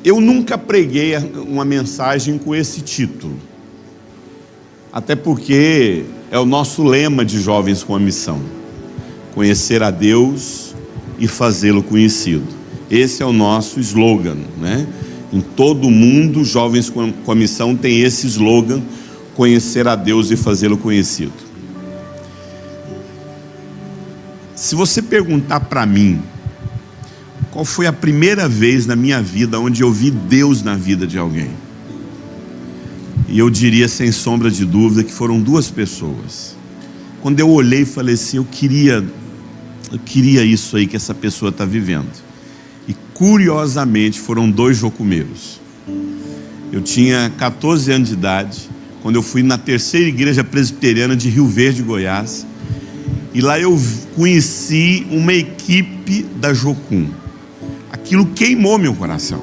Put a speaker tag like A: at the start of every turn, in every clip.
A: Eu nunca preguei uma mensagem com esse título, até porque é o nosso lema de Jovens com a Missão: conhecer a Deus e fazê-lo conhecido. Esse é o nosso slogan, né? Em todo o mundo, Jovens com a Missão tem esse slogan: conhecer a Deus e fazê-lo conhecido. Se você perguntar para mim qual foi a primeira vez na minha vida onde eu vi Deus na vida de alguém, e eu diria sem sombra de dúvida que foram duas pessoas. Quando eu olhei e falei assim, eu queria isso aí que essa pessoa está vivendo. E curiosamente foram dois jocumeiros. Eu tinha 14 anos de idade, quando eu fui na terceira igreja presbiteriana de Rio Verde, Goiás, e lá eu conheci uma equipe da Jocum. Aquilo queimou meu coração.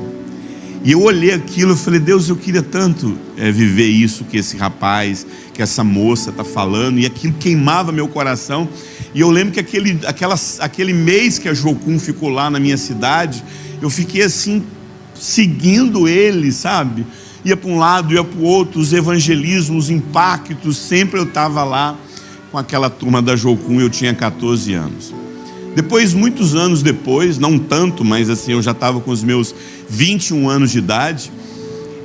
A: E eu olhei aquilo e falei, Deus, eu queria tanto viver isso que esse rapaz, que essa moça está falando. E aquilo queimava meu coração. E eu lembro que aquele mês que a Jocum ficou lá na minha cidade, eu fiquei assim, seguindo ele, sabe? Ia para um lado, ia para o outro, os evangelismos, os impactos, sempre eu estava lá com aquela turma da Jocum. Eu tinha 14 anos. Depois, muitos anos depois, não tanto, mas assim, eu já estava com os meus 21 anos de idade,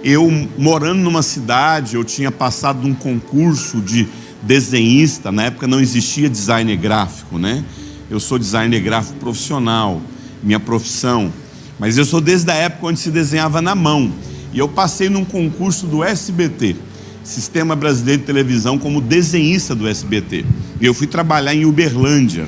A: eu morando numa cidade, eu tinha passado num concurso de desenhista. Na época não existia designer gráfico, né? Eu sou designer gráfico profissional, minha profissão, mas eu sou desde a época onde se desenhava na mão. E eu passei num concurso do SBT, Sistema Brasileiro de Televisão, como desenhista do SBT. E eu fui trabalhar em Uberlândia.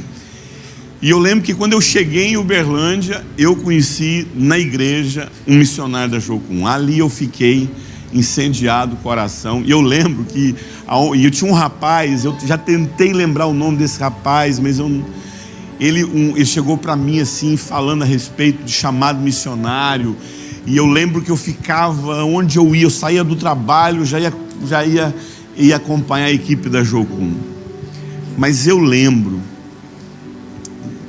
A: E eu lembro que quando eu cheguei em Uberlândia, eu conheci na igreja um missionário da Jocum. Ali eu fiquei incendiado o coração. E eu lembro que eu tinha um rapaz, eu já tentei lembrar o nome desse rapaz, mas ele chegou para mim assim, falando a respeito de chamado missionário. E eu lembro que eu ficava onde eu ia, eu saía do trabalho, já ia acompanhar a equipe da Jocum. Mas eu lembro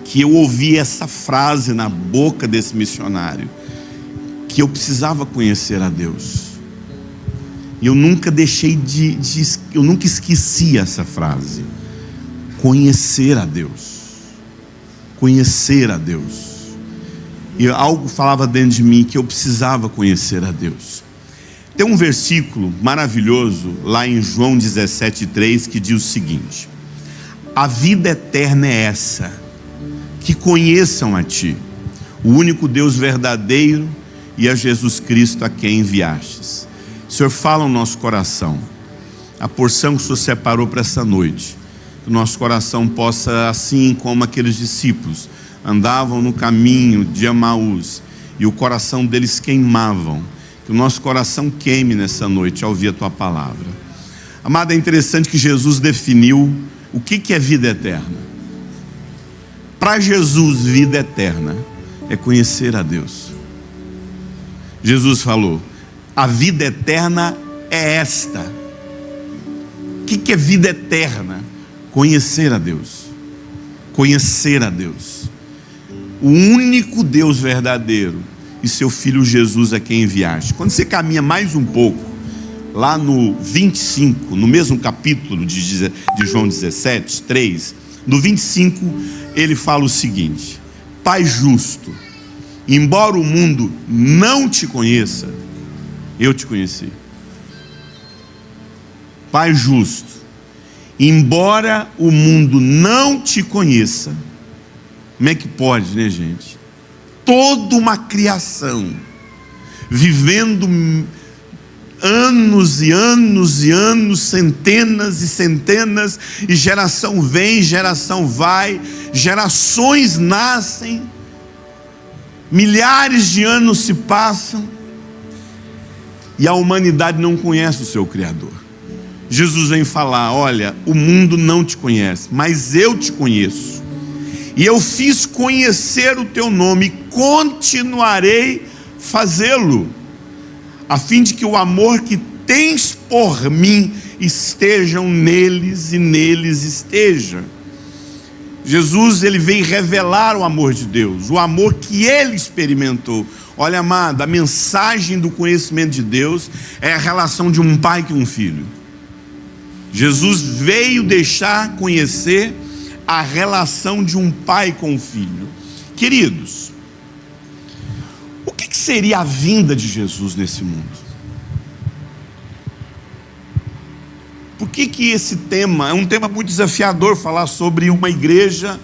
A: que eu ouvi essa frase na boca desse missionário, que eu precisava conhecer a Deus. E eu nunca eu nunca esqueci essa frase: conhecer a Deus. Conhecer a Deus. E algo falava dentro de mim que eu precisava conhecer a Deus. Tem um versículo maravilhoso lá em João 17:3 que diz o seguinte: a vida eterna é essa, que conheçam a Ti, o único Deus verdadeiro, e a Jesus Cristo a quem enviastes. Senhor, fala no nosso coração a porção que o Senhor separou para essa noite, que o nosso coração possa, assim como aqueles discípulos andavam no caminho de Emaús e o coração deles queimavam, que o nosso coração queime nessa noite ao ouvir a Tua palavra. Amado, é interessante que Jesus definiu o que é vida eterna. Para Jesus, vida eterna é conhecer a Deus. Jesus falou: a vida eterna é esta. O que é vida eterna? Conhecer a Deus. Conhecer a Deus. O único Deus verdadeiro e seu Filho Jesus a quem enviaste. Quando você caminha mais um pouco, lá no 25, no mesmo capítulo de João 17:3, no 25, ele fala o seguinte: Pai justo, embora o mundo não te conheça, eu te conheci. Pai justo, embora o mundo não te conheça, como é que pode, né, gente? Toda uma criação, vivendo anos e anos e anos, centenas e centenas, e geração vem, geração vai, gerações nascem, milhares de anos se passam, e a humanidade não conhece o seu Criador. Jesus vem falar: olha, o mundo não te conhece, mas eu te conheço, e eu fiz conhecer o teu nome, e continuarei fazê-lo, a fim de que o amor que tens por mim estejam neles e neles esteja. Jesus, ele veio revelar o amor de Deus, o amor que ele experimentou, Olha, amado, a mensagem do conhecimento de Deus é a relação de um pai com um filho. Jesus veio deixar conhecer a relação de um pai com um filho. Queridos, o que seria a vinda de Jesus nesse mundo? Por que esse tema é um tema muito desafiador, falar sobre uma igreja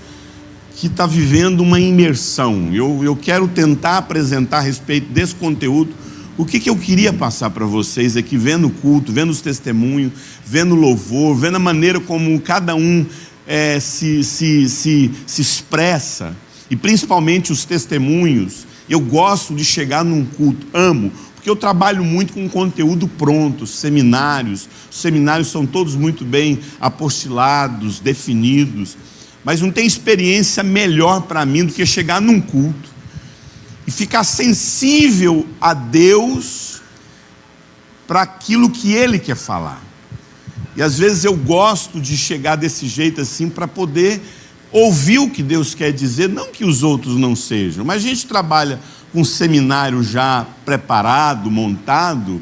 A: que está vivendo uma imersão? Eu quero tentar apresentar a respeito desse conteúdo. O que eu queria passar para vocês aqui, vendo o culto, vendo os testemunhos, vendo o louvor, vendo a maneira como cada um se expressa, e principalmente os testemunhos. Eu gosto de chegar num culto, amo, porque eu trabalho muito com conteúdo pronto, seminários. Os seminários são todos muito bem apostilados, definidos, mas não tem experiência melhor para mim do que chegar num culto e ficar sensível a Deus para aquilo que Ele quer falar. E às vezes eu gosto de chegar desse jeito assim para poder ouvir o que Deus quer dizer, não que os outros não sejam, mas a gente trabalha com um seminário já preparado, montado.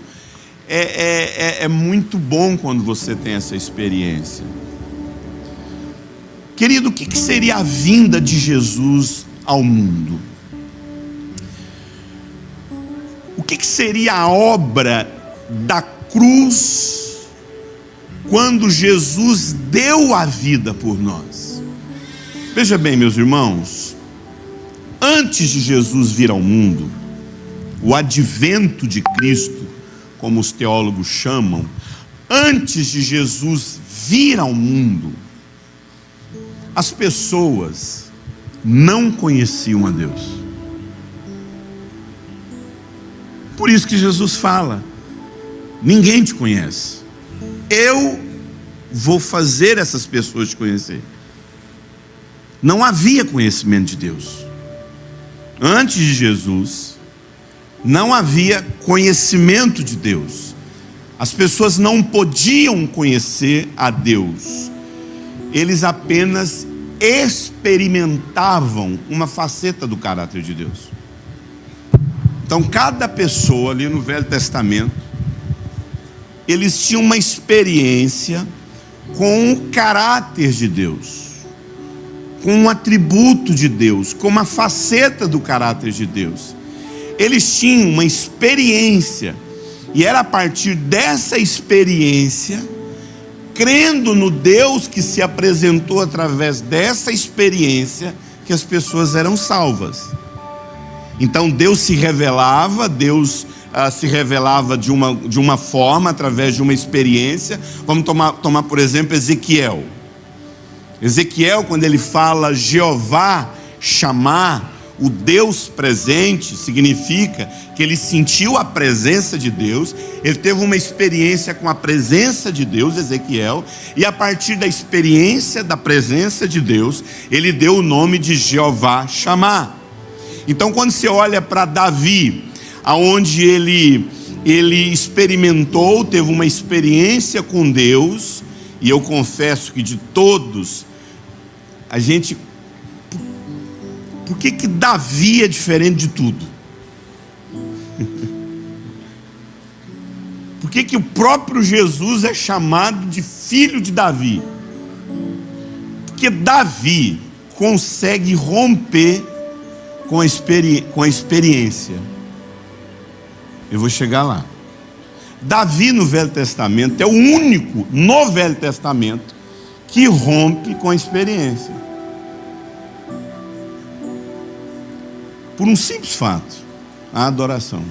A: É muito bom quando você tem essa experiência. Querido, o que seria a vinda de Jesus ao mundo? O que seria a obra da cruz quando Jesus deu a vida por nós? Veja bem, meus irmãos, antes de Jesus vir ao mundo, o advento de Cristo, como os teólogos chamam, antes de Jesus vir ao mundo, as pessoas não conheciam a Deus. Por isso que Jesus fala: ninguém te conhece, eu vou fazer essas pessoas te conhecer. Não havia conhecimento de Deus. Antes de Jesus, não havia conhecimento de Deus. As pessoas não podiam conhecer a Deus. Eles apenas experimentavam uma faceta do caráter de Deus. Então, cada pessoa ali no Velho Testamento, eles tinham uma experiência com o caráter de Deus, com um atributo de Deus, com uma faceta do caráter de Deus. Eles tinham uma experiência, e era a partir dessa experiência, crendo no Deus que se apresentou através dessa experiência, que as pessoas eram salvas. Então Deus se revelava, se revelava de uma forma, através de uma experiência. Vamos tomar por exemplo Ezequiel. Ezequiel, quando ele fala Jeová chamar, o Deus presente, significa que ele sentiu a presença de Deus, ele teve uma experiência com a presença de Deus, Ezequiel, e a partir da experiência da presença de Deus, ele deu o nome de Jeová chamar. Então, quando você olha para Davi, aonde ele experimentou, teve uma experiência com Deus, e eu confesso que de todos, por que Davi é diferente de tudo? Por que o próprio Jesus é chamado de filho de Davi? Porque Davi consegue romper com a experiência. Eu vou chegar lá. Davi no Velho Testamento é o único no Velho Testamento que rompe com a experiência. Por um simples fato: a adoração.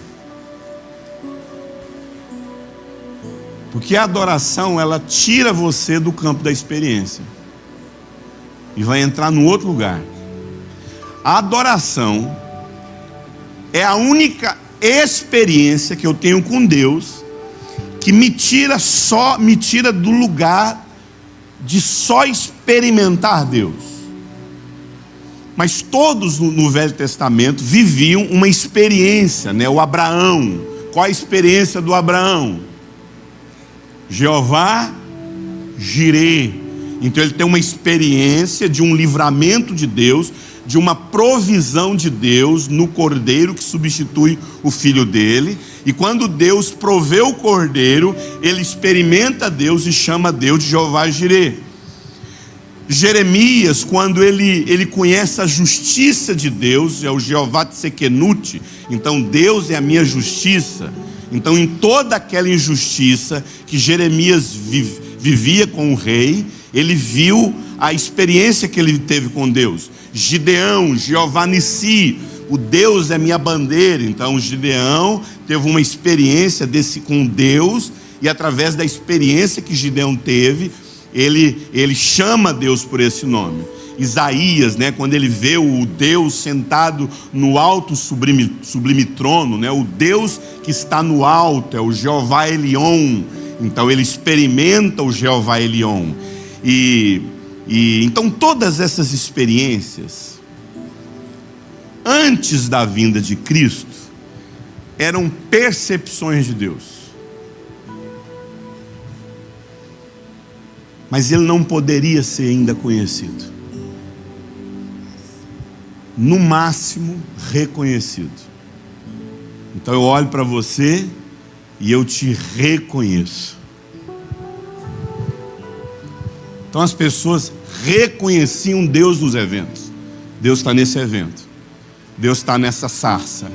A: Porque a adoração, ela tira você do campo da experiência e vai entrar no outro lugar. A adoração é a única experiência que eu tenho com Deus que me tira do lugar de só experimentar Deus. Mas todos no Velho Testamento viviam uma experiência, né? O Abraão, qual a experiência do Abraão? Jeová Jirê. Então ele tem uma experiência de um livramento de Deus, de uma provisão de Deus no cordeiro que substitui o filho dele. E quando Deus provê o cordeiro, ele experimenta Deus e chama Deus de Jeová Jireh. Jeremias, quando ele conhece a justiça de Deus, é o Jeová Tsekenut, então Deus é a minha justiça. Então, em toda aquela injustiça que Jeremias vivia com o rei, ele viu a experiência que ele teve com Deus. Gideão, Jeová Nissi, o Deus é minha bandeira. Então Gideão teve uma experiência com Deus, e através da experiência que Gideão teve, ele chama Deus por esse nome. Isaías, quando ele vê o Deus sentado no alto sublime trono, o Deus que está no alto, é o Jeová Elion. Então ele experimenta o Jeová Elion. Então todas essas experiências, antes da vinda de Cristo, eram percepções de Deus. Mas ele não poderia ser ainda conhecido. No máximo, reconhecido. Então eu olho para você e eu te reconheço. Então as pessoas reconheciam Deus nos eventos. Deus está nesse evento. Deus está nessa sarça.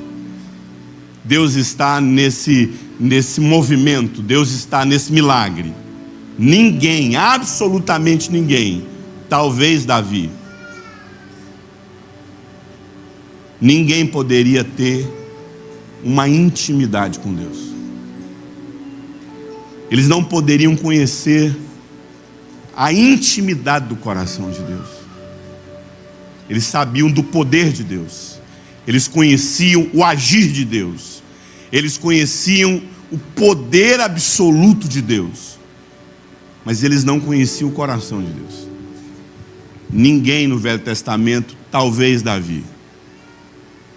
A: Deus está nesse movimento. Deus está nesse milagre. Ninguém, absolutamente ninguém, talvez Davi, ninguém poderia ter uma intimidade com Deus. Eles não poderiam conhecer a intimidade do coração de Deus. Eles sabiam do poder de Deus. Eles conheciam o agir de Deus. Eles conheciam o poder absoluto de Deus. Mas eles não conheciam o coração de Deus. Ninguém no Velho Testamento, talvez Davi,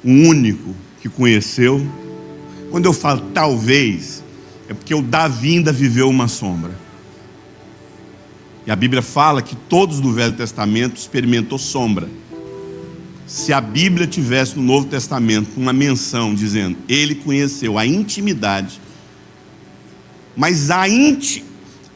A: o único que conheceu. Quando eu falo talvez, é porque o Davi ainda viveu uma sombra. E a Bíblia fala que todos do Velho Testamento experimentou sombra. Se a Bíblia tivesse no Novo Testamento uma menção dizendo, ele conheceu a intimidade, mas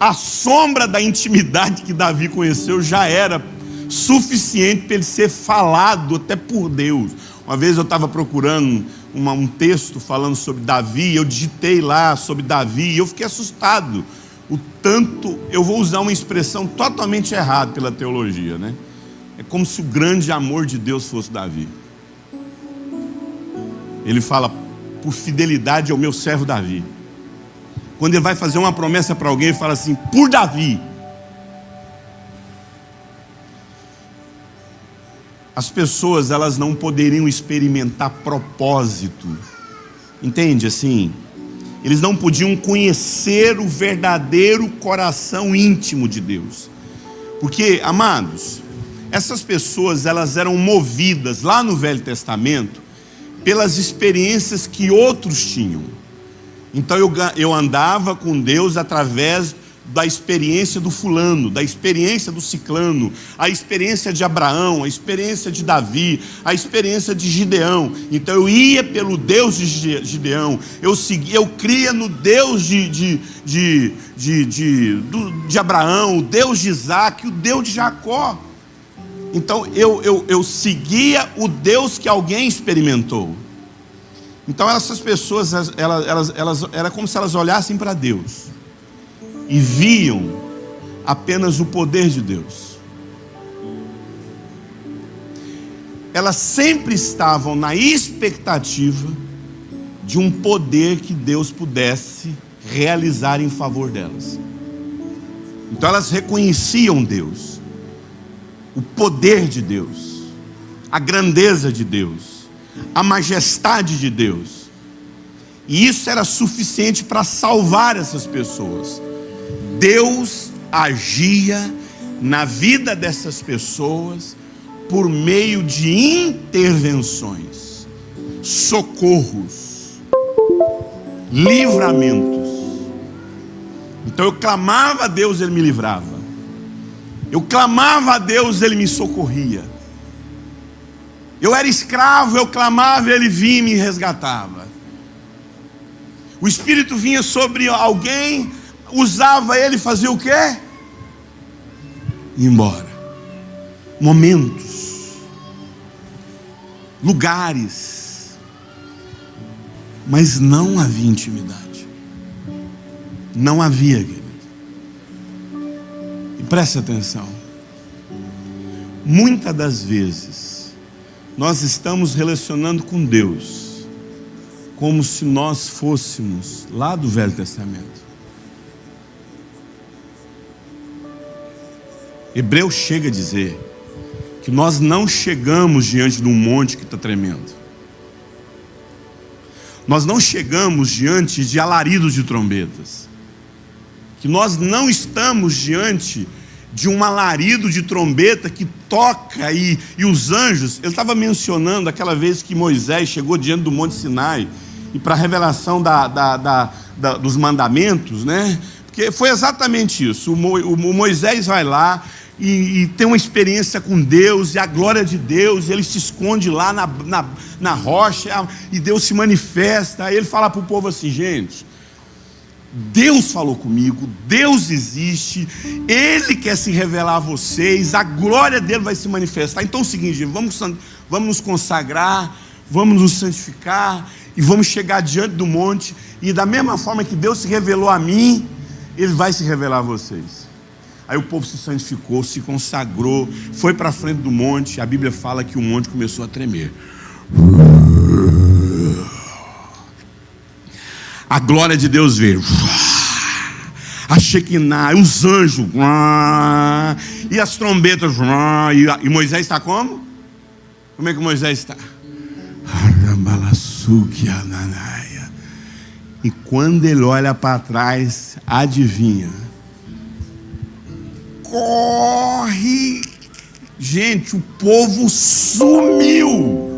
A: a sombra da intimidade que Davi conheceu já era suficiente para ele ser falado até por Deus. Uma vez eu estava procurando um texto falando sobre Davi, eu digitei lá sobre Davi, e eu fiquei assustado. O tanto, eu vou usar uma expressão totalmente errada pela teologia, É como se o grande amor de Deus fosse Davi. Ele fala, por fidelidade ao meu servo Davi. Quando ele vai fazer uma promessa para alguém, ele fala assim, por Davi. As pessoas, elas não poderiam experimentar propósito. Entende assim? Eles não podiam conhecer o verdadeiro coração íntimo de Deus. Porque, amados, essas pessoas, elas eram movidas lá no Velho Testamento pelas experiências que outros tinham. Então eu andava com Deus através da experiência do fulano, da experiência do ciclano, a experiência de Abraão, a experiência de Davi, a experiência de Gideão. Então eu ia pelo Deus de Gideão, eu cria no Deus de Abraão, o Deus de Isaac, o Deus de Jacó. Então eu seguia o Deus que alguém experimentou. Então essas pessoas, elas era como se elas olhassem para Deus e viam apenas o poder de Deus. Elas sempre estavam na expectativa de um poder que Deus pudesse realizar em favor delas. Então elas reconheciam Deus, o poder de Deus, a grandeza de Deus, a majestade de Deus. E isso era suficiente para salvar essas pessoas. Deus agia na vida dessas pessoas por meio de intervenções, socorros, livramentos. Então eu clamava a Deus, Ele me livrava. Eu clamava a Deus, Ele me socorria. Eu era escravo, eu clamava, ele vinha e me resgatava. O Espírito vinha sobre alguém, usava ele, fazia o quê? Ia embora. Momentos, lugares, mas não havia intimidade. Não havia, querido. E preste atenção. Muitas das vezes nós estamos relacionando com Deus como se nós fôssemos lá do Velho Testamento. Hebreus chega a dizer que nós não chegamos diante de um monte que está tremendo. Nós não chegamos diante de alaridos de trombetas. Que nós não estamos diante de um alarido de trombeta que toca e os anjos. Ele estava mencionando aquela vez que Moisés chegou diante do Monte Sinai e para a revelação dos mandamentos, né? Porque foi exatamente isso. O Moisés vai lá e tem uma experiência com Deus, e a glória de Deus, ele se esconde lá na rocha, e Deus se manifesta. Aí ele fala para o povo assim: gente, Deus falou comigo, Deus existe, Ele quer se revelar a vocês, a glória dele vai se manifestar. Então é o seguinte, vamos nos consagrar, vamos nos santificar, e vamos chegar diante do monte, e da mesma forma que Deus se revelou a mim, Ele vai se revelar a vocês. Aí o povo se santificou, se consagrou, foi para a frente do monte. A Bíblia fala que o monte começou a tremer. A glória de Deus veio. A Shekinah, os anjos. E as trombetas. E Moisés está como? Como é que Moisés está? E quando ele olha para trás, adivinha? Corre! Gente, o povo sumiu.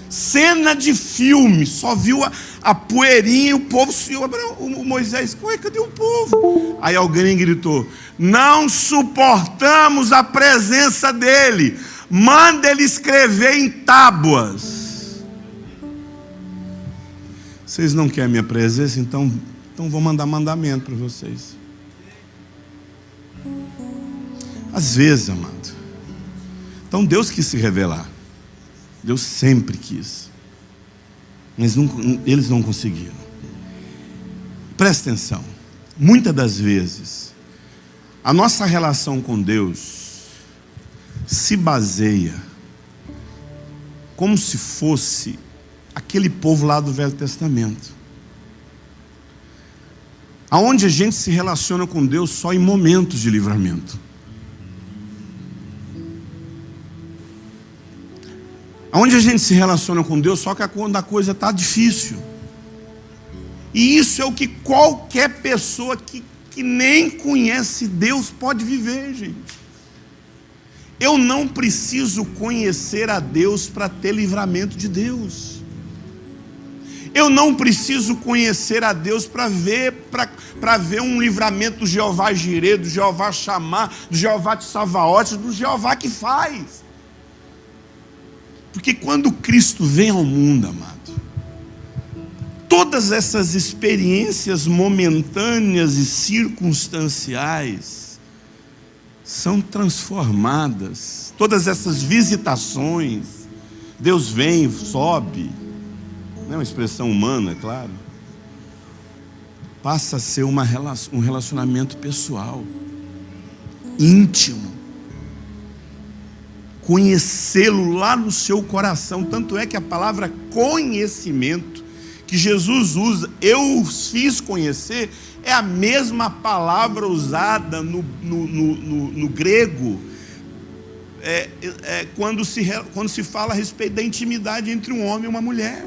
A: Cena de filme, só viu a poeirinha e o povo sumiu. O Moisés, cadê o povo? Aí alguém gritou: não suportamos a presença dele, manda ele escrever em tábuas. Vocês não querem minha presença? Então vou mandar mandamento para vocês. Às vezes, amado, então Deus quis se revelar. Deus sempre quis, mas eles não conseguiram. Presta atenção. Muitas das vezes a nossa relação com Deus se baseia como se fosse aquele povo lá do Velho Testamento, aonde a gente se relaciona com Deus só em momentos de livramento. Onde a gente se relaciona com Deus só que quando a coisa está difícil. E isso é o que qualquer pessoa que nem conhece Deus pode viver, gente. Eu não preciso conhecer a Deus para ter livramento de Deus. Eu não preciso conhecer a Deus para ver um livramento do Jeová Jireh, do Jeová Chamar, do Jeová Tsavaote, do Jeová que faz. Porque quando Cristo vem ao mundo, amado, todas essas experiências momentâneas e circunstanciais são transformadas. Todas essas visitações, Deus vem, sobe, não é uma expressão humana, é claro, passa a ser um relacionamento pessoal, íntimo. Conhecê-lo lá no seu coração. Tanto é que a palavra conhecimento que Jesus usa, eu os fiz conhecer, é a mesma palavra usada no grego, quando se fala a respeito da intimidade entre um homem e uma mulher.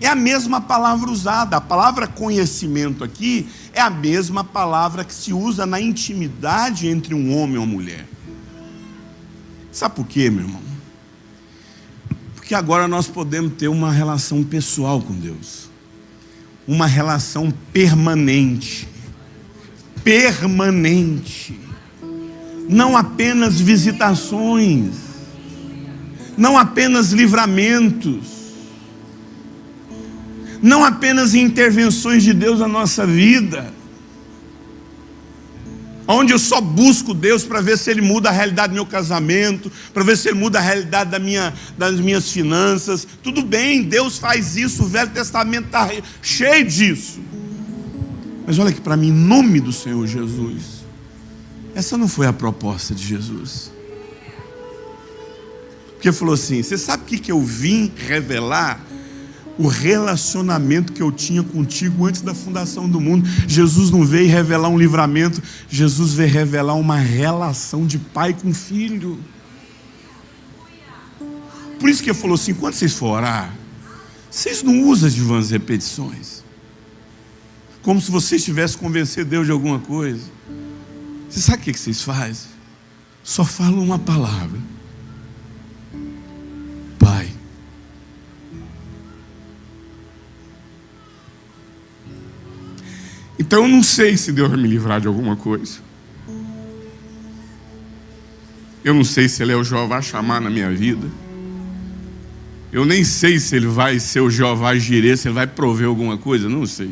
A: É a mesma palavra usada. A palavra conhecimento aqui é a mesma palavra que se usa na intimidade entre um homem e uma mulher. Sabe por quê, meu irmão? Porque agora nós podemos ter uma relação pessoal com Deus, uma relação permanente, não apenas visitações, não apenas livramentos, não apenas intervenções de Deus na nossa vida, onde eu só busco Deus para ver se Ele muda a realidade do meu casamento, para ver se Ele muda a realidade das minhas finanças. Tudo bem, Deus faz isso, o Velho Testamento está cheio disso. Mas olha aqui para mim, em nome do Senhor Jesus, essa não foi a proposta de Jesus. Porque Ele falou assim: você sabe o que eu vim revelar? O relacionamento que eu tinha contigo antes da fundação do mundo. Jesus não veio revelar um livramento, Jesus veio revelar uma relação de pai com filho. Por isso que Ele falou assim: quando vocês for orar, vocês não usam de vãs repetições, como se vocês tivessem que convencer Deus de alguma coisa. Você sabe o que vocês fazem? Só falam uma palavra: Pai. Então eu não sei se Deus vai me livrar de alguma coisa. Eu não sei se Ele é o Jeová Chamar na minha vida. Eu nem sei se Ele vai ser o Jeová Jireh, se Ele vai prover alguma coisa, não sei.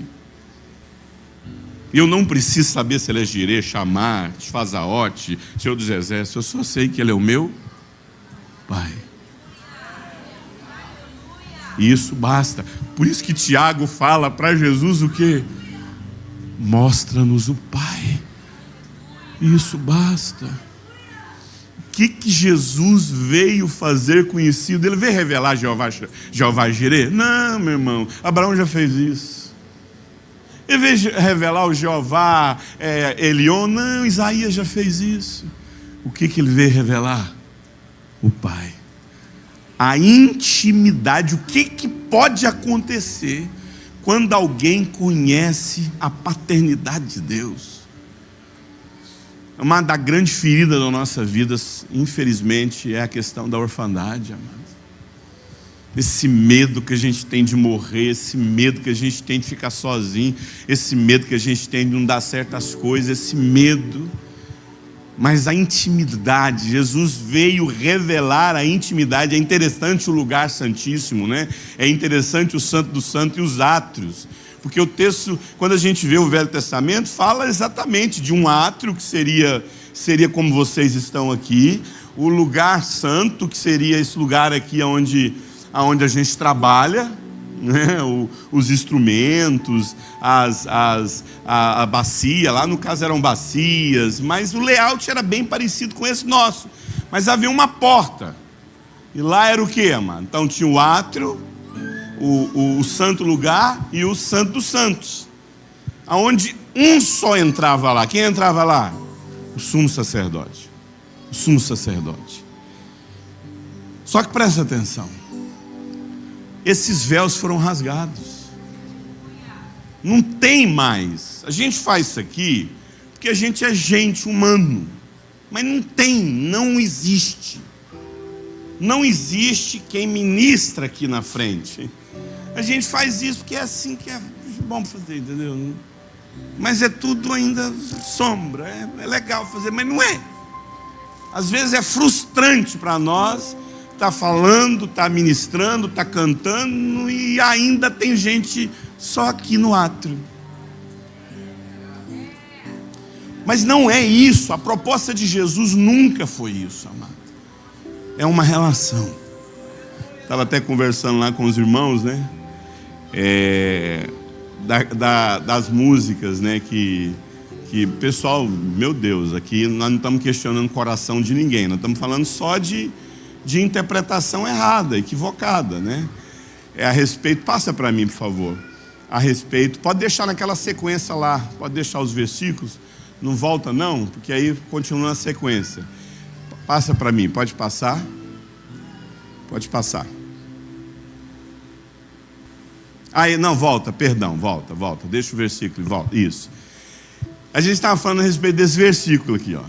A: Eu não preciso saber se Ele é Jireh, Chamar, Fazaote, Senhor dos Exércitos. Eu só sei que Ele é o meu Pai. E isso basta. Por isso que Tiago fala para Jesus o quê? Mostra-nos o Pai. Isso basta. O que Jesus veio fazer conhecido? Ele veio revelar Jeová Jireh? Não, meu irmão, Abraão já fez isso. Ele veio revelar o Jeová Elion? Não, Isaías já fez isso. O que ele veio revelar? O Pai. A intimidade. O que pode acontecer quando alguém conhece a paternidade de Deus? Uma da grande ferida da nossa vida, infelizmente, é a questão da orfandade, amados. Esse medo que a gente tem de morrer, esse medo que a gente tem de ficar sozinho, esse medo que a gente tem de não dar certas coisas, esse medo. Mas a intimidade, Jesus veio revelar a intimidade. É interessante o lugar santíssimo, né? É interessante o Santo do Santo e os átrios, porque o texto, quando a gente vê o Velho Testamento, fala exatamente de um átrio, que seria como vocês estão aqui, o lugar santo, que seria esse lugar aqui onde a gente trabalha, né? Os instrumentos, a bacia, lá no caso eram bacias, mas o layout era bem parecido com esse nosso, mas havia uma porta, e lá era o que, amado? Então tinha o átrio, o santo lugar e o santo dos santos, aonde um só entrava lá. Quem entrava lá? O sumo sacerdote. O sumo sacerdote. Só que presta atenção, esses véus foram rasgados. Não tem mais. A gente faz isso aqui porque a gente é gente, humano. Mas não existe. Não existe quem ministra aqui na frente. A gente faz isso porque é assim que é bom fazer, entendeu? Mas é tudo ainda sombra. É legal fazer, mas não é. Às vezes é frustrante para nós. Está falando, está ministrando, está cantando, e ainda tem gente só aqui no átrio. Mas não é isso. A proposta de Jesus nunca foi isso, amado. É uma relação. Estava até conversando lá com os irmãos, né? Das músicas, né? Que pessoal, meu Deus, aqui nós não estamos questionando o coração de ninguém. Nós estamos falando só de interpretação errada, equivocada, né? A respeito, passa para mim, por favor. A respeito, pode deixar naquela sequência lá, pode deixar os versículos, não volta não, porque aí continua a sequência. Passa para mim, pode passar? Pode passar. Aí, não, volta, volta, deixa o versículo, volta, isso. A gente estava falando a respeito desse versículo aqui, ó.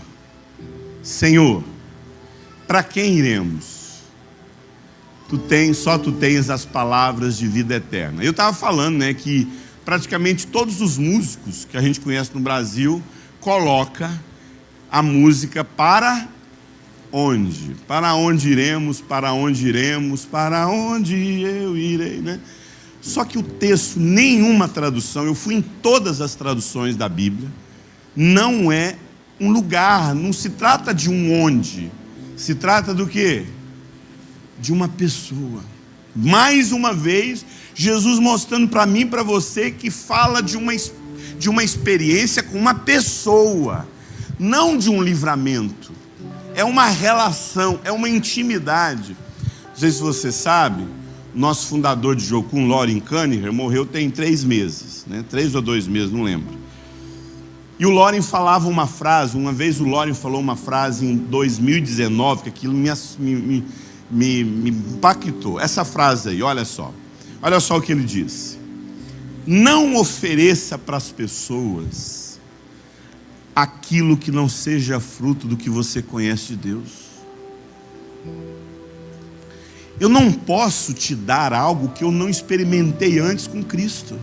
A: Senhor, para quem iremos? Só tu tens as palavras de vida eterna. Eu estava falando, né, que praticamente todos os músicos que a gente conhece no Brasil coloca a música para onde? Para onde iremos? Para onde iremos? Para onde eu irei, né? Só que o texto, nenhuma tradução, eu fui em todas as traduções da Bíblia, não é um lugar, não se trata de um onde, se trata do quê? De uma pessoa. Mais uma vez, Jesus mostrando para mim e para você que fala de uma experiência com uma pessoa, não de um livramento. É uma relação, é uma intimidade. Não sei se você sabe, nosso fundador de Jocum, Loren Cunningham, morreu tem 3 meses, né? 3 ou 2 meses, não lembro. E o Loren falava uma frase, uma vez o Loren falou uma frase em 2019, que aquilo me impactou. Essa frase aí, olha só o que ele disse: não ofereça para as pessoas aquilo que não seja fruto do que você conhece de Deus. Eu não posso te dar algo que eu não experimentei antes com Cristo.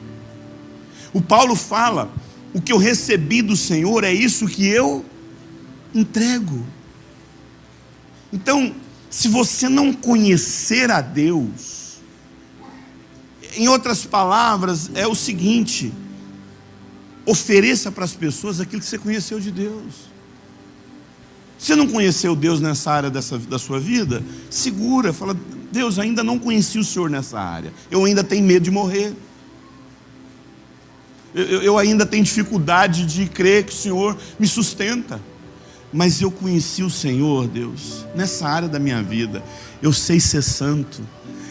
A: O Paulo fala: o que eu recebi do Senhor é isso que eu entrego. Então, se você não conhecer a Deus, em outras palavras, é o seguinte: ofereça para as pessoas aquilo que você conheceu de Deus. Você não conheceu Deus nessa área da sua vida? Segura, fala: Deus, ainda não conheci o Senhor nessa área. Eu ainda tenho medo de morrer. Eu ainda tenho dificuldade de crer que o Senhor me sustenta. Mas eu conheci o Senhor, Deus, nessa área da minha vida. Eu sei ser santo.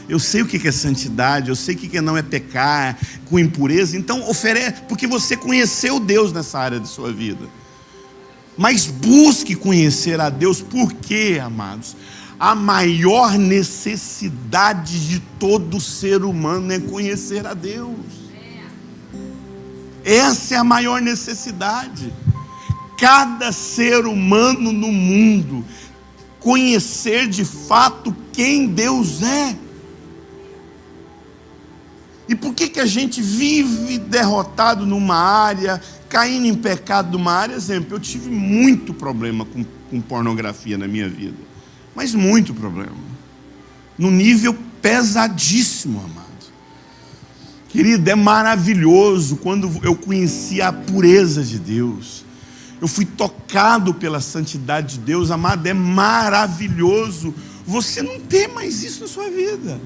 A: Eu sei o que é santidade. Eu sei o que não é pecar com impureza. Então oferece, porque você conheceu Deus nessa área da sua vida. Mas busque conhecer a Deus. Por quê, amados? A maior necessidade de todo ser humano é conhecer a Deus. Essa é a maior necessidade. Cada ser humano no mundo conhecer de fato quem Deus é. E por que a gente vive derrotado numa área, caindo em pecado numa área? Exemplo, eu tive muito problema com pornografia na minha vida, mas muito problema, no nível pesadíssimo, amado. Querido, é maravilhoso quando eu conheci a pureza de Deus. Eu fui tocado pela santidade de Deus, amado. É maravilhoso você não ter mais isso na sua vida.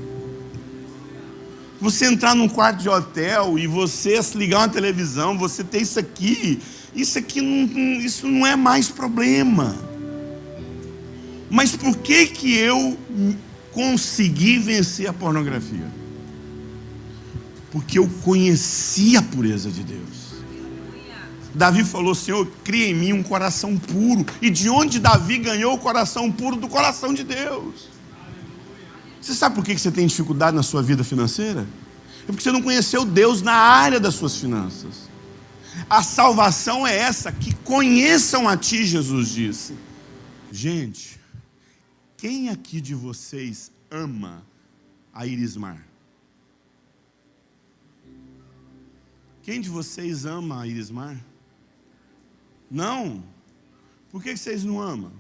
A: Você entrar num quarto de hotel e você ligar uma televisão, você ter isso aqui isso não é mais problema. Mas por que eu consegui vencer a pornografia? Porque eu conheci a pureza de Deus. Davi falou: Senhor, cria em mim um coração puro. E de onde Davi ganhou o coração puro? Do coração de Deus. Você sabe por que você tem dificuldade na sua vida financeira? É porque você não conheceu Deus na área das suas finanças. A salvação é essa: que conheçam a ti, Jesus disse. Gente, quem aqui de vocês ama a Irismar? Quem de vocês ama a Irismar? Não? Por que vocês não amam?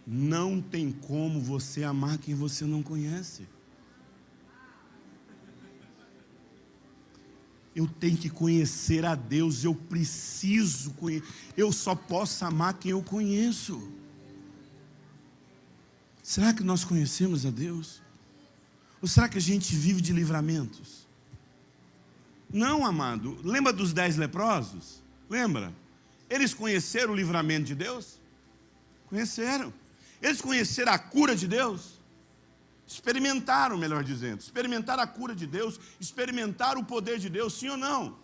A: Não tem como você amar quem você não conhece. Eu tenho que conhecer a Deus, eu preciso conhecer. Eu só posso amar quem eu conheço. Será que nós conhecemos a Deus? Ou será que a gente vive de livramentos? Não, amado. Lembra dos 10 leprosos? Lembra? Eles conheceram o livramento de Deus? Conheceram. Eles conheceram a cura de Deus? Experimentaram, melhor dizendo. Experimentaram a cura de Deus, experimentaram o poder de Deus, sim ou não?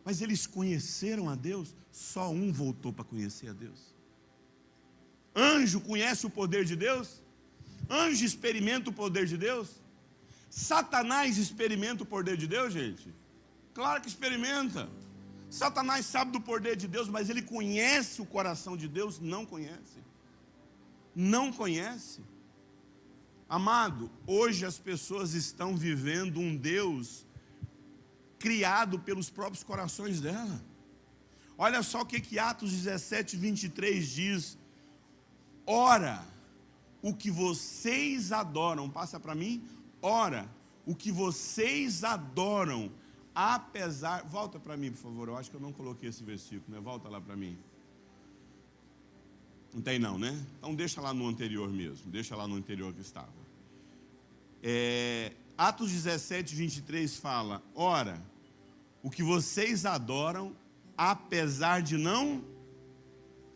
A: Mas eles conheceram a Deus? Só um voltou para conhecer a Deus. Anjo conhece o poder de Deus? Anjo experimenta o poder de Deus? Satanás experimenta o poder de Deus, gente? Claro que experimenta. Satanás sabe do poder de Deus, mas ele conhece o coração de Deus? Não conhece. Não conhece. Amado, hoje as pessoas estão vivendo um Deus criado pelos próprios corações dela. Olha só o que Atos 17, 23 diz. ora, o que vocês adoram, passa para mim, ora, o que vocês adoram, apesar, volta para mim por favor, eu acho que eu não coloquei esse versículo, né? Volta lá para mim. Não tem não, né? Então deixa lá no anterior mesmo, deixa lá no anterior que estava. Atos 17, 23 fala, ora, o que vocês adoram, apesar de não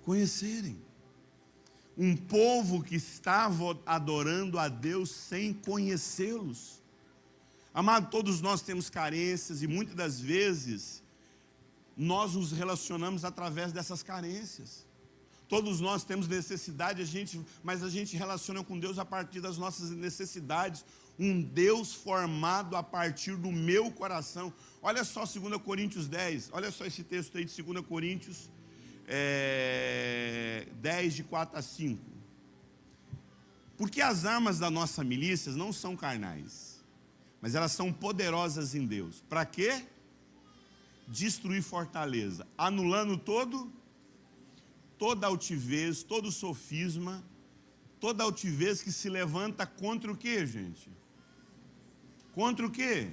A: conhecerem. Um povo que estava adorando a Deus sem conhecê-los. Amado, todos nós temos carências e muitas das vezes nós nos relacionamos através dessas carências. Todos nós temos necessidade, mas a gente relaciona com Deus a partir das nossas necessidades. Um Deus formado a partir do meu coração. Olha só 2 Coríntios 10, olha só esse texto aí de 2 Coríntios 10, de 4 a 5. Porque as armas da nossa milícia não são carnais, mas elas são poderosas em Deus. Para quê? Destruir fortaleza, anulando toda altivez, todo sofisma, toda altivez que se levanta contra o quê, gente? Contra o quê?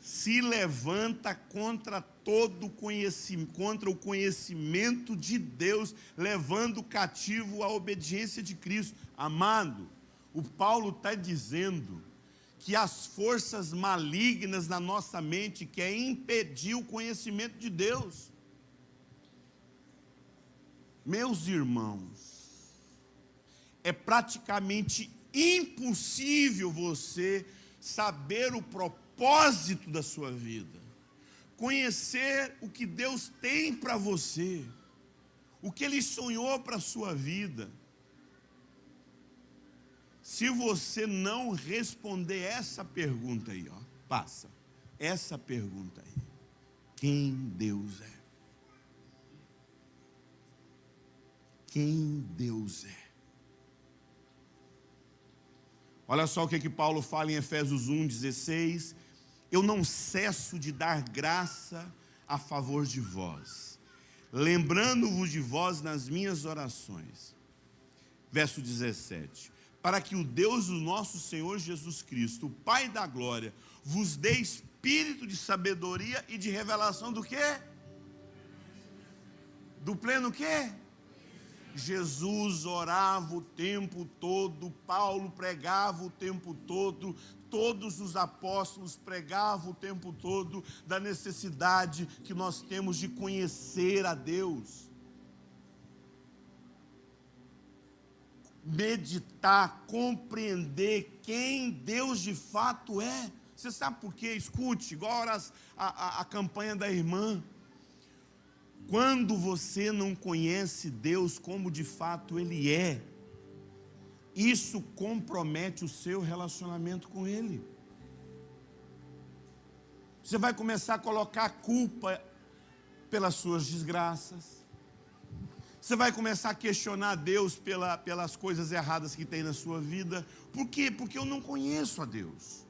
A: Se levanta contra todo conhecimento, contra o conhecimento de Deus, levando cativo a obediência de Cristo. Amado, o Paulo está dizendo que as forças malignas na nossa mente querem impedir o conhecimento de Deus. Meus irmãos, é praticamente impossível você saber o propósito da sua vida, conhecer o que Deus tem para você, o que Ele sonhou para a sua vida, se você não responder essa pergunta aí, ó, passa, essa pergunta aí, quem Deus é? Quem Deus é? Olha só o que Paulo fala em Efésios 1:16. Eu não cesso de dar graça a favor de vós, lembrando-vos de vós nas minhas orações. Verso 17. Para que o Deus do nosso Senhor Jesus Cristo, o Pai da glória, vos dê espírito de sabedoria e de revelação do quê? Do pleno quê? Jesus orava o tempo todo, Paulo pregava o tempo todo, todos os apóstolos pregavam o tempo todo da necessidade que nós temos de conhecer a Deus. Meditar, compreender quem Deus de fato é. Você sabe por quê? Escute, igual a campanha da irmã. Quando você não conhece Deus como de fato Ele é, isso compromete o seu relacionamento com Ele. Você vai começar a colocar a culpa pelas suas desgraças. Você vai começar a questionar Deus pelas coisas erradas que tem na sua vida. Por quê? Porque eu não conheço a Deus.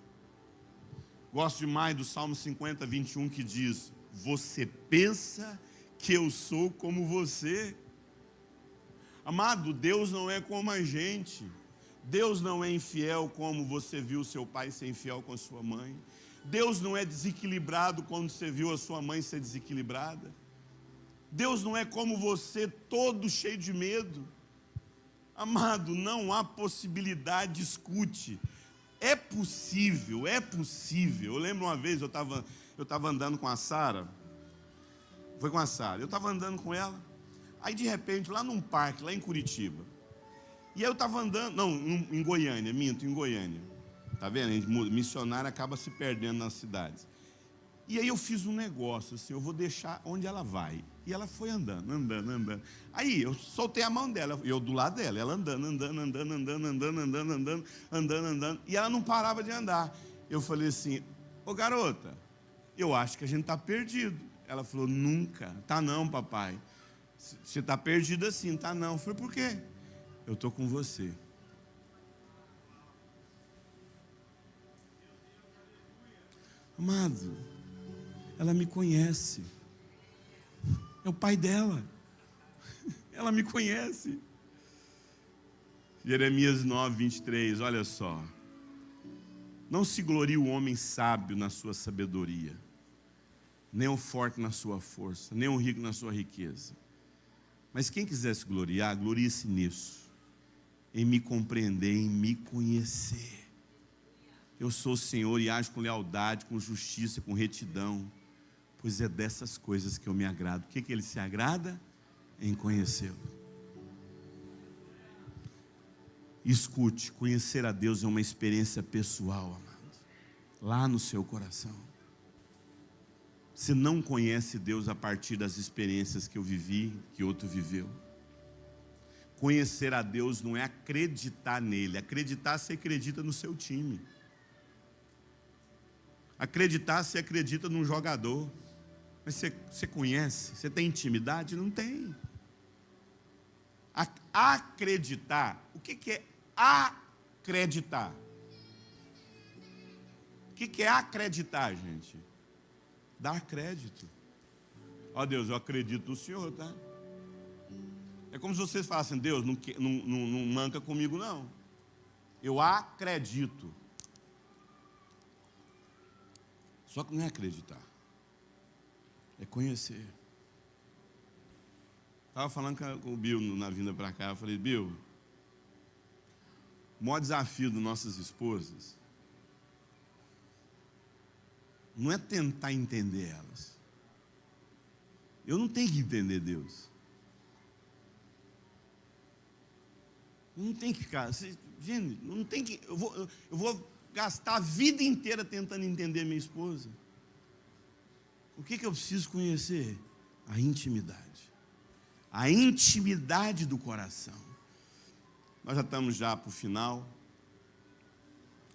A: Gosto demais do Salmo 50, 21, que diz: você pensa que eu sou como você. Amado, Deus não é como a gente. Deus não é infiel como você viu seu pai ser infiel com a sua mãe. Deus não é desequilibrado quando você viu a sua mãe ser desequilibrada. Deus não é como você, todo cheio de medo. Amado, não há possibilidade, escute. É possível, é possível. Eu lembro uma vez, eu estava andando com a Sara. Foi com a Sara, eu estava andando com ela. Aí de repente, lá num parque, lá em Curitiba. E aí eu estava andando, não, em Goiânia, minto, em Goiânia. Tá vendo? Missionário acaba se perdendo nas cidades. E aí eu fiz um negócio, assim, eu vou deixar onde ela vai. E ela foi andando. Aí eu soltei a mão dela, eu do lado dela, ela andando. E ela não parava de andar. Eu falei assim: ô garota, eu acho que a gente está perdido. Ela falou: nunca. Tá não, papai. Você está perdido assim, tá não. Eu falei: por quê? Eu estou com você. Amado, ela me conhece. É o pai dela. Ela me conhece. Jeremias 9, 23, olha só. Não se glorie o homem sábio na sua sabedoria, nem o forte na sua força, nem o rico na sua riqueza. Mas quem quiser se gloriar, glorie-se nisso, em me compreender, em me conhecer. Eu sou o Senhor e ajo com lealdade, com justiça, com retidão, pois é dessas coisas que eu me agrado. O que ele se agrada? Em conhecê-lo. Escute, conhecer a Deus é uma experiência pessoal, amado, lá no seu coração. Você não conhece Deus a partir das experiências que eu vivi, que outro viveu. Conhecer a Deus não é acreditar nele. Acreditar, você acredita no seu time. Acreditar, você acredita num jogador. Mas você conhece? Você tem intimidade? Não tem. Acreditar. O que é acreditar? O que é acreditar, gente? Dar crédito. Ó Deus, eu acredito no Senhor, tá? É como se vocês falassem, Deus, não manca comigo não. Eu acredito. Só que não é acreditar. É conhecer. Estava falando com o Bill na vinda para cá. Eu falei, Bill, o maior desafio das nossas esposas não é tentar entender elas. Eu não tenho que entender Deus. Não tem que ficar. Gente, não tem que. Eu vou gastar a vida inteira tentando entender minha esposa. O que eu preciso conhecer? A intimidade. A intimidade do coração. Nós já estamos para o final.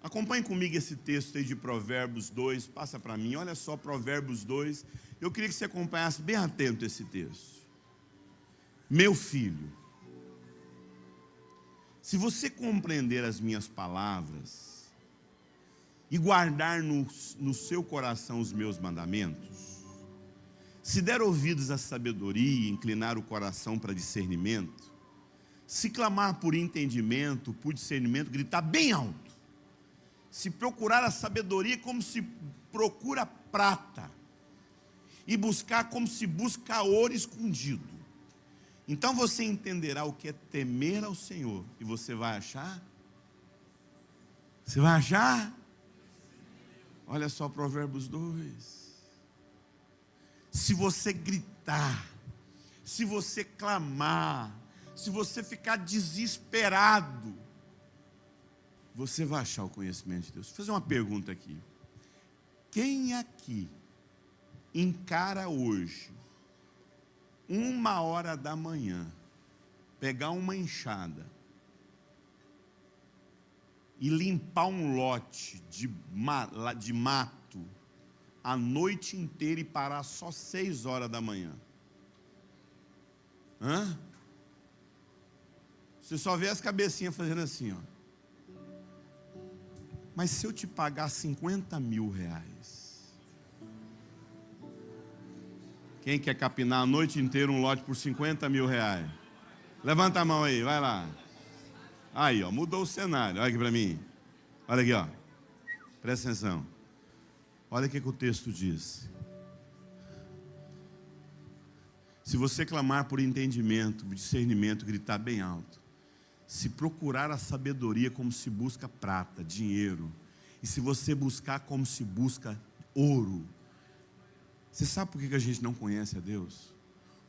A: Acompanhe comigo esse texto aí de Provérbios 2. Passa para mim. Olha só, Provérbios 2. Eu queria que você acompanhasse bem atento esse texto. Meu filho, se você compreender as minhas palavras e guardar no seu coração os meus mandamentos, se der ouvidos à sabedoria e inclinar o coração para discernimento, se clamar por entendimento, por discernimento, gritar bem alto, se procurar a sabedoria como se procura prata, e buscar como se busca ouro escondido, então você entenderá o que é temer ao Senhor, e você vai achar? Você vai achar? Olha só Provérbios 2. Se você gritar, se você clamar, se você ficar desesperado, você vai achar o conhecimento de Deus. Vou fazer uma pergunta aqui. Quem aqui encara hoje, 1h da manhã, pegar uma enxada e limpar um lote de mato a noite inteira e parar só 6h da manhã? Hã? Você só vê as cabecinhas fazendo assim, ó. Mas se eu te pagar 50 mil reais, quem quer capinar a noite inteira um lote por 50 mil reais? Levanta a mão aí, vai lá. Aí, ó, mudou o cenário. Olha aqui para mim. Olha aqui, ó. Presta atenção. Olha o que o texto diz. Se você clamar por entendimento, por discernimento, gritar bem alto, se procurar a sabedoria como se busca prata, dinheiro, e se você buscar como se busca ouro, você sabe por que a gente não conhece a Deus?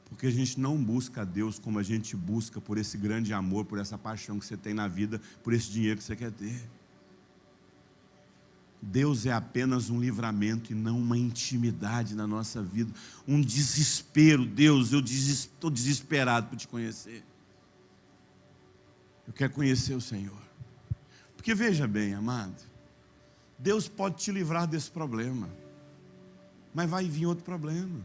A: Porque a gente não busca a Deus como a gente busca por esse grande amor, por essa paixão que você tem na vida, por esse dinheiro que você quer ter. Deus é apenas um livramento e não uma intimidade na nossa vida, um desespero. Deus, eu estou desesperado por te conhecer. Eu quero conhecer o Senhor. Porque veja bem, amado, Deus pode te livrar desse problema, mas vai vir outro problema.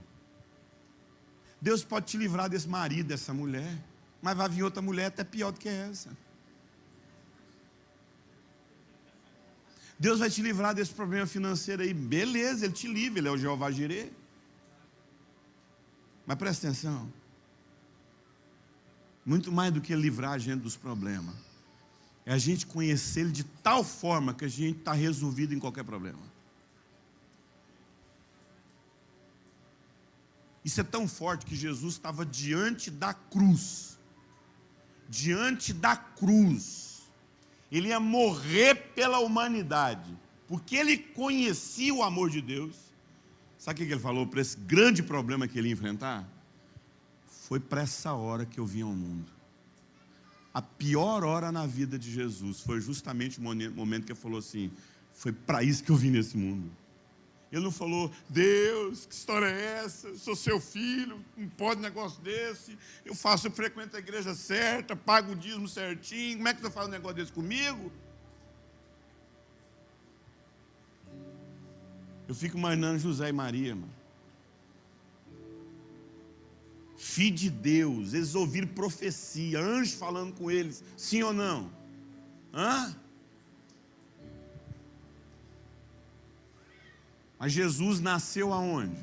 A: Deus pode te livrar desse marido, dessa mulher, mas vai vir outra mulher até pior do que essa. Deus vai te livrar desse problema financeiro aí, beleza, Ele te livra, Ele é o Jeová Jireh. Mas presta atenção, muito mais do que livrar a gente dos problemas, é a gente conhecer Ele de tal forma que a gente está resolvido em qualquer problema. Isso é tão forte que Jesus estava diante da cruz. Diante da cruz. Ele ia morrer pela humanidade. Porque ele conhecia o amor de Deus. Sabe o que ele falou para esse grande problema que ele ia enfrentar? Foi para essa hora que eu vim ao mundo. A pior hora na vida de Jesus foi justamente o momento que ele falou assim: foi para isso que eu vim nesse mundo. Ele não falou: Deus, que história é essa? Eu sou seu filho, não pode um negócio desse. Eu frequento a igreja certa, pago o dízimo certinho. Como é que você faz um negócio desse comigo? Eu fico imaginando José e Maria, mano. Filho de Deus, eles ouviram profecia, anjo falando com eles, sim ou não? Mas Jesus nasceu aonde?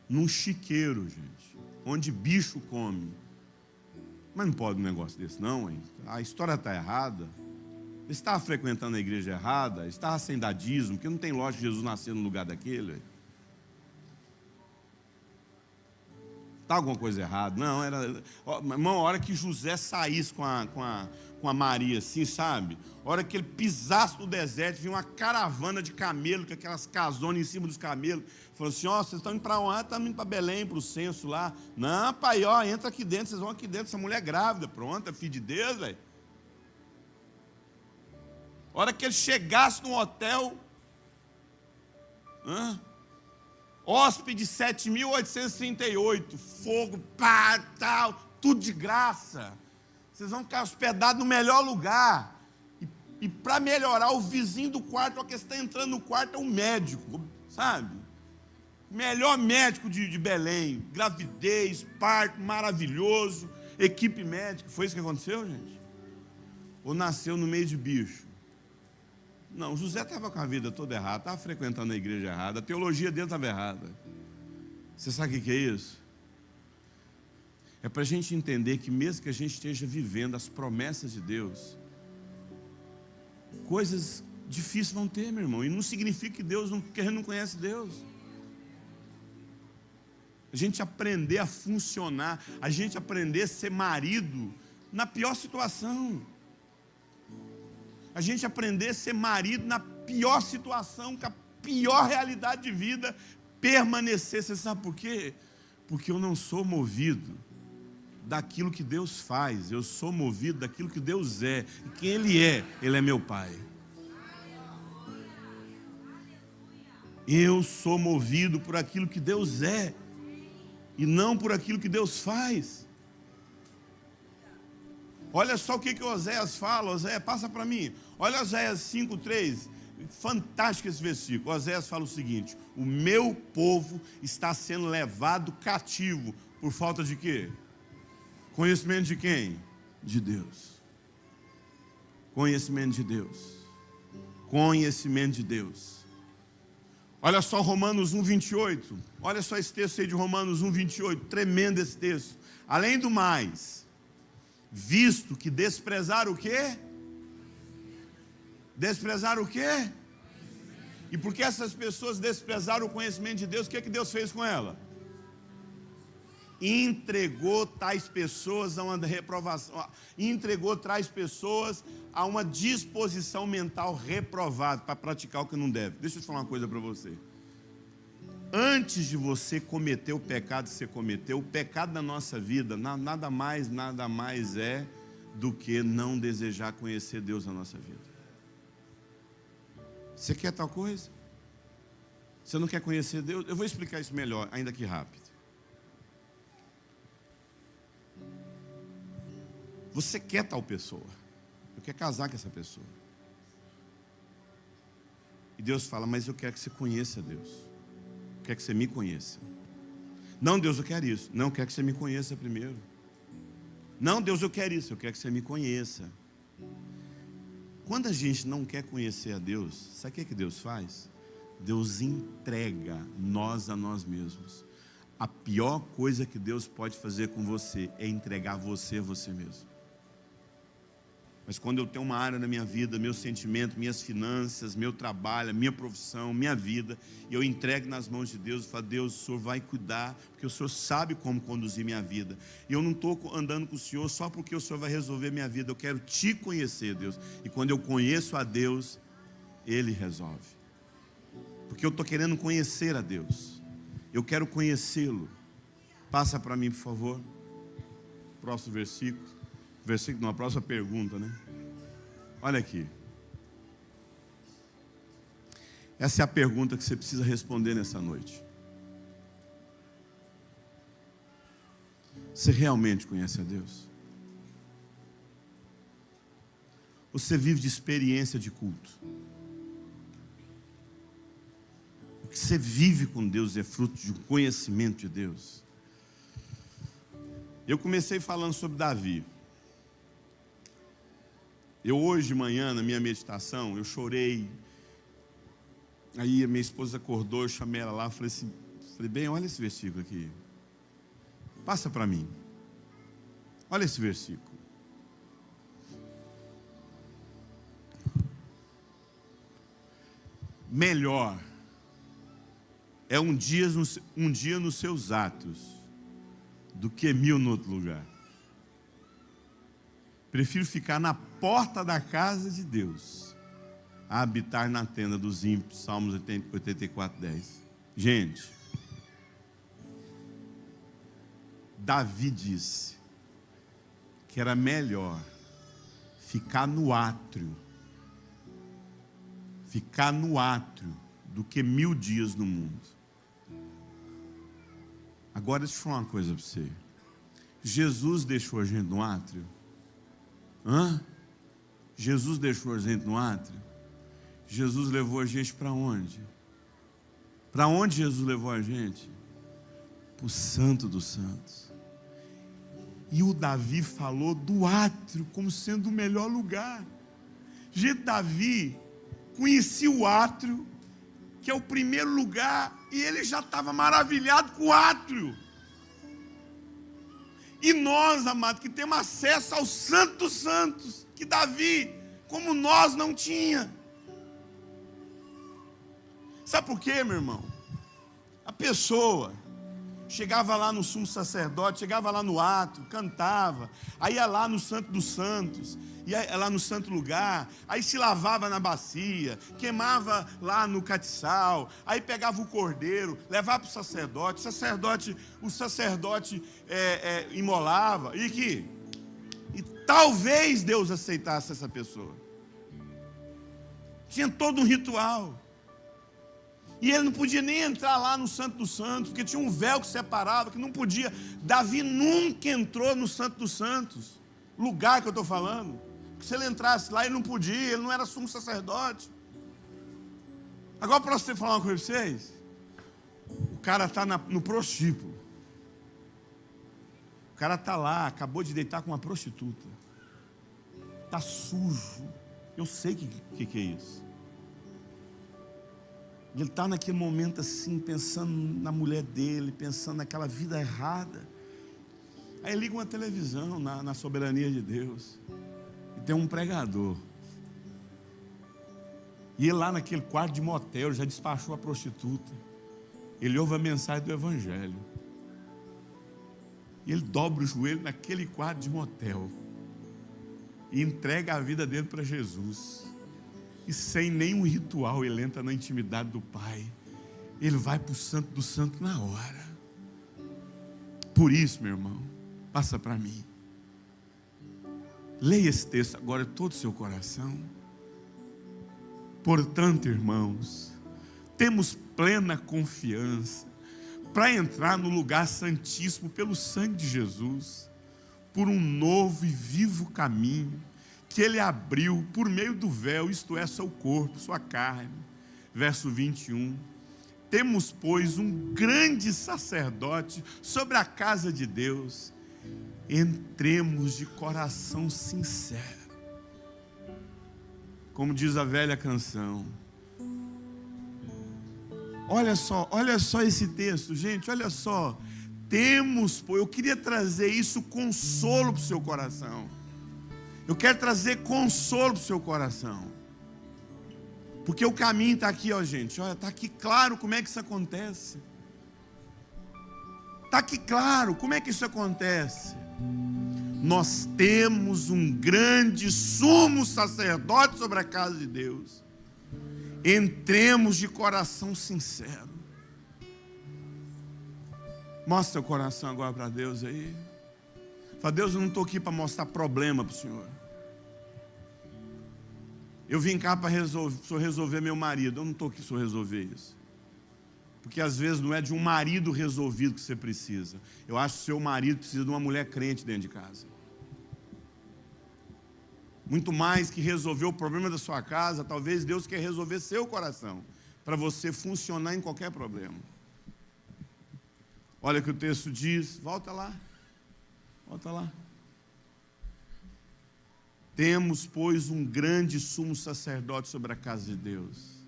A: Num chiqueiro, gente, onde bicho come. Mas não pode um negócio desse não, hein? A história está errada. Ele estava frequentando a igreja errada, estava sem dar dízimo, porque não tem lógica Jesus nascer no lugar daquele. Está alguma coisa errada? Não, era... Irmão, a hora que José saísse com a Maria, assim, sabe? A hora que ele pisasse no deserto, vinha uma caravana de camelo, com aquelas casonas em cima dos camelos. Falou assim: ó, vocês estão indo para onde? Estamos indo para Belém, para o censo lá. Não, pai, ó, entra aqui dentro, vocês vão aqui dentro, essa mulher é grávida. Pronto, é filho de Deus, velho. A hora que ele chegasse no hotel... hóspede 7.838, fogo, pá, tal, tudo de graça. Vocês vão ficar hospedados no melhor lugar. E para melhorar, o vizinho do quarto, o que está entrando no quarto é um médico, sabe? Melhor médico de Belém. Gravidez, parto, maravilhoso, equipe médica. Foi isso que aconteceu, gente? Ou nasceu no meio de bicho? Não, José estava com a vida toda errada, estava frequentando a igreja errada, a teologia dele estava errada. Você sabe o que é isso? É para a gente entender que mesmo que a gente esteja vivendo as promessas de Deus, coisas difíceis vão ter, meu irmão, e não significa que que a gente não conhece Deus. A gente aprender a funcionar, a gente aprender a ser marido na pior situação. A gente aprender a ser marido na pior situação, com a pior realidade de vida, permanecer. Você sabe por quê? Porque eu não sou movido daquilo que Deus faz, eu sou movido daquilo que Deus é. E quem Ele é meu Pai. Eu sou movido por aquilo que Deus é, e não por aquilo que Deus faz. Olha só o que Oséias fala. Oséias, passa para mim. Olha Oséias 5:3. Fantástico esse versículo. Oséias fala o seguinte: o meu povo está sendo levado cativo por falta de quê? Conhecimento de quem? De Deus. Conhecimento de Deus. Conhecimento de Deus. Olha só Romanos 1:28. Olha só esse texto aí de Romanos 1:28. Tremendo esse texto. Além do mais, visto que desprezaram o quê? Desprezaram o quê? E porque essas pessoas desprezaram o conhecimento de Deus, o que Deus fez com ela? Entregou tais pessoas a uma reprovação, entregou tais pessoas a uma disposição mental reprovada para praticar o que não deve. Deixa eu te falar uma coisa para você. Antes de você cometer o pecado que você cometeu, o pecado da nossa vida nada mais é do que não desejar conhecer Deus na nossa vida. Você quer tal coisa? Você não quer conhecer Deus? Eu vou explicar isso melhor, ainda que rápido. Você quer tal pessoa? Eu quero casar com essa pessoa. E Deus fala: mas eu quero que você conheça Deus. Eu quero que você me conheça. Não, Deus, eu quero isso. Não, eu quero que você me conheça primeiro. Não, Deus, eu quero isso. Eu quero que você me conheça. Quando a gente não quer conhecer a Deus, sabe o que Deus faz? Deus entrega nós a nós mesmos. A pior coisa que Deus pode fazer com você é entregar você a você mesmo. Mas quando eu tenho uma área na minha vida, meu sentimento, minhas finanças, meu trabalho, minha profissão, minha vida, e eu entrego nas mãos de Deus e falo: Deus, o Senhor vai cuidar, porque o Senhor sabe como conduzir minha vida. E eu não estou andando com o Senhor só porque o Senhor vai resolver minha vida. Eu quero te conhecer, Deus. E quando eu conheço a Deus, Ele resolve. Porque eu estou querendo conhecer a Deus. Eu quero conhecê-lo. Passa para mim, por favor. Próximo versículo. Versículo, não, a próxima pergunta, né? Olha aqui. Essa é a pergunta que você precisa responder nessa noite. Você realmente conhece a Deus? Você vive de experiência de culto? O que você vive com Deus é fruto de um conhecimento de Deus? Eu comecei falando sobre Davi. Eu hoje de manhã, na minha meditação, eu chorei. Aí a minha esposa acordou, eu chamei ela lá, falei bem, olha esse versículo aqui. Passa para mim. Olha esse versículo. Melhor é um dia nos seus atos do que 1000 no outro lugar. Prefiro ficar na porta da casa de Deus a habitar na tenda dos ímpios. Salmos 84:10. Gente, Davi disse que era melhor ficar no átrio do que 1000 dias no mundo. Agora deixa eu falar uma coisa para você. Jesus deixou a gente no átrio? Jesus deixou a gente no átrio? Jesus levou a gente para onde? Para onde Jesus levou a gente? Para o Santo dos Santos. E o Davi falou do átrio como sendo o melhor lugar. Gente, Davi conhecia o átrio, que é o primeiro lugar, e ele já estava maravilhado com o átrio. E nós, amados, que temos acesso ao Santo dos Santos, que Davi, como nós, não tinha. Sabe por quê, meu irmão? A pessoa chegava lá no sumo sacerdote, chegava lá no átrio, cantava, aí ia lá no Santo dos Santos, ia lá no santo lugar, aí se lavava na bacia, queimava lá no catiçal, aí pegava o cordeiro, levava para o sacerdote, o sacerdote imolava, e talvez Deus aceitasse essa pessoa. Tinha todo um ritual. E ele não podia nem entrar lá no Santo dos Santos, porque tinha um véu que separava, que não podia. Davi nunca entrou no Santo dos Santos, lugar que eu estou falando. Porque se ele entrasse lá, ele não podia, ele não era sumo sacerdote. Agora, para você falar uma coisa para vocês, o cara está no prostíbulo. O cara está lá, acabou de deitar com uma prostituta. Está sujo. Eu sei o que é isso. Ele está naquele momento assim, pensando na mulher dele, pensando naquela vida errada. Aí liga uma televisão na soberania de Deus, e tem um pregador. E ele lá naquele quarto de motel, já despachou a prostituta. Ele ouve a mensagem do Evangelho. E ele dobra o joelho naquele quarto de motel e entrega a vida dele para Jesus. E sem nenhum ritual, ele entra na intimidade do Pai. Ele vai para o Santo do Santo na hora. Por isso, meu irmão, passa para mim. Leia esse texto agora de todo o seu coração. Portanto, irmãos, temos plena confiança para entrar no lugar santíssimo pelo sangue de Jesus, por um novo e vivo caminho que Ele abriu por meio do véu, isto é, seu corpo, sua carne. Verso 21. Temos, pois, um grande sacerdote sobre a casa de Deus. Entremos de coração sincero. Como diz a velha canção. Olha só esse texto, gente, olha só. Temos, pois, eu queria trazer isso consolo para o seu coração. Eu quero trazer consolo para o seu coração. Porque o caminho está aqui, ó, gente. Olha, está aqui claro como é que isso acontece. Está aqui claro como é que isso acontece. Nós temos um grande sumo sacerdote sobre a casa de Deus. Entremos de coração sincero. Mostra o coração agora para Deus aí. Fala: Deus, eu não estou aqui para mostrar problema para o Senhor. Eu vim cá para resolver meu marido. Eu não estou aqui para resolver isso. Porque às vezes não é de um marido resolvido que você precisa. Eu acho que o seu marido precisa de uma mulher crente dentro de casa. Muito mais que resolver o problema da sua casa, talvez Deus quer resolver seu coração, para você funcionar em qualquer problema. Olha o que o texto diz. Volta lá. Volta lá. Temos, pois, um grande sumo sacerdote sobre a casa de Deus.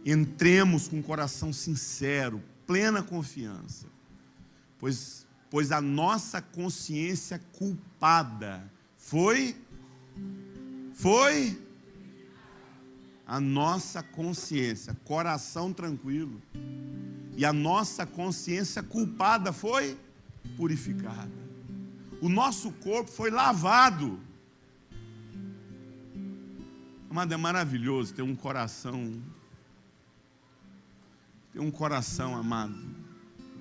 A: Entremos com um coração sincero, plena confiança, pois a nossa consciência culpada foi a nossa consciência, coração tranquilo, e a nossa consciência culpada foi purificada. O nosso corpo foi lavado. Amado, é maravilhoso ter um coração, amado,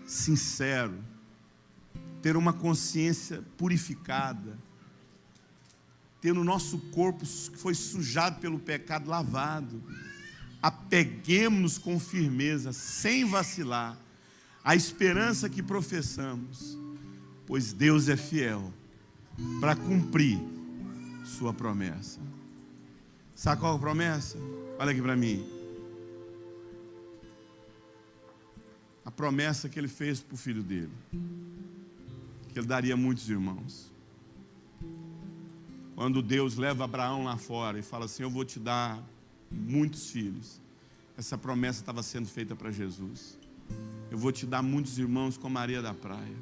A: sincero, ter uma consciência purificada, ter o nosso corpo que foi sujado pelo pecado lavado. Apeguemos-nos com firmeza, sem vacilar, à esperança que professamos, pois Deus é fiel para cumprir sua promessa. Sabe qual é a promessa? Olha aqui para mim. A promessa que ele fez para o filho dele, que ele daria muitos irmãos. Quando Deus leva Abraão lá fora e fala assim: eu vou te dar muitos filhos. Essa promessa estava sendo feita para Jesus. Eu vou te dar muitos irmãos como a areia da praia.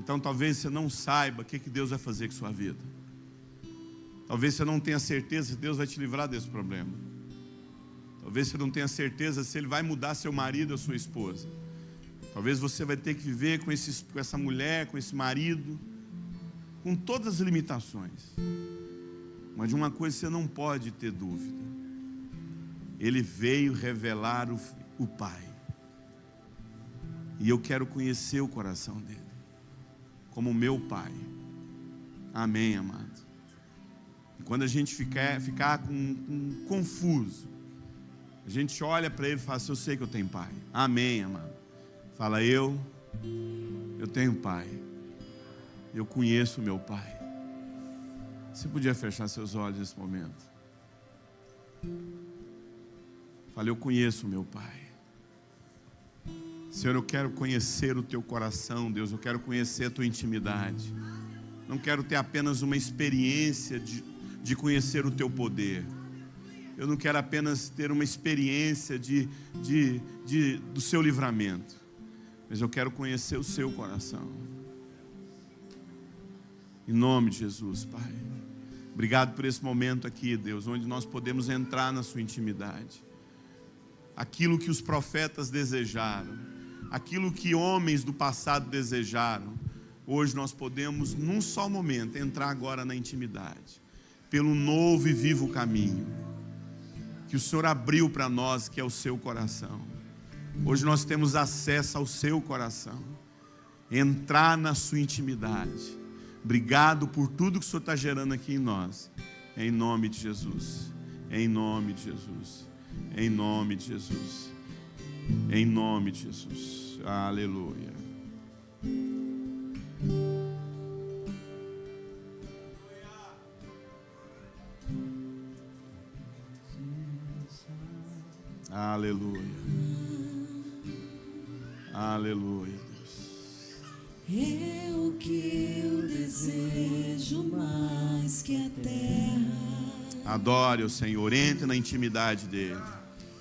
A: Então talvez você não saiba o que Deus vai fazer com sua vida. Talvez você não tenha certeza se Deus vai te livrar desse problema. Talvez você não tenha certeza se Ele vai mudar seu marido ou sua esposa. Talvez você vai ter que viver com essa mulher, com esse marido, com todas as limitações. Mas de uma coisa você não pode ter dúvida: Ele veio revelar o Pai. E eu quero conhecer o coração dele como meu Pai. Amém, amado? E quando a gente ficar confuso, a gente olha para ele e fala assim: eu sei que eu tenho Pai. Amém, amado? Fala: eu tenho Pai. Eu conheço o meu Pai. Você podia fechar seus olhos nesse momento? Fala: eu conheço o meu Pai. Senhor, eu quero conhecer o teu coração, Deus. Eu quero conhecer a tua intimidade. Não quero ter apenas uma experiência de conhecer o teu poder. Eu não quero apenas ter uma experiência do seu livramento, mas eu quero conhecer o seu coração. Em nome de Jesus, Pai. Obrigado por esse momento aqui, Deus, onde nós podemos entrar na sua intimidade. Aquilo que os profetas desejaram, aquilo que homens do passado desejaram, hoje nós podemos, num só momento, entrar agora na intimidade, pelo novo e vivo caminho que o Senhor abriu para nós, que é o seu coração. Hoje nós temos acesso ao seu coração, entrar na sua intimidade. Obrigado por tudo que o Senhor está gerando aqui em nós, em nome de Jesus, em nome de Jesus, em nome de Jesus, em nome de Jesus. Aleluia. Aleluia. Aleluia, Deus.
B: É o que eu desejo mais que a terra.
A: Adore o Senhor, entre na intimidade dele.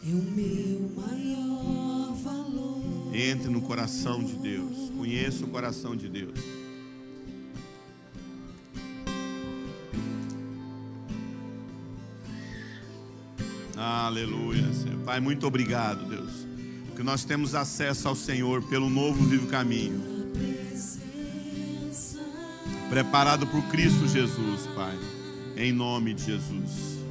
B: É o meu maior valor.
A: Entre no coração de Deus. Conheça o coração de Deus. Aleluia, Senhor. Pai, muito obrigado, Deus, que nós temos acesso ao Senhor pelo novo vivo caminho, preparado por Cristo Jesus, Pai, em nome de Jesus.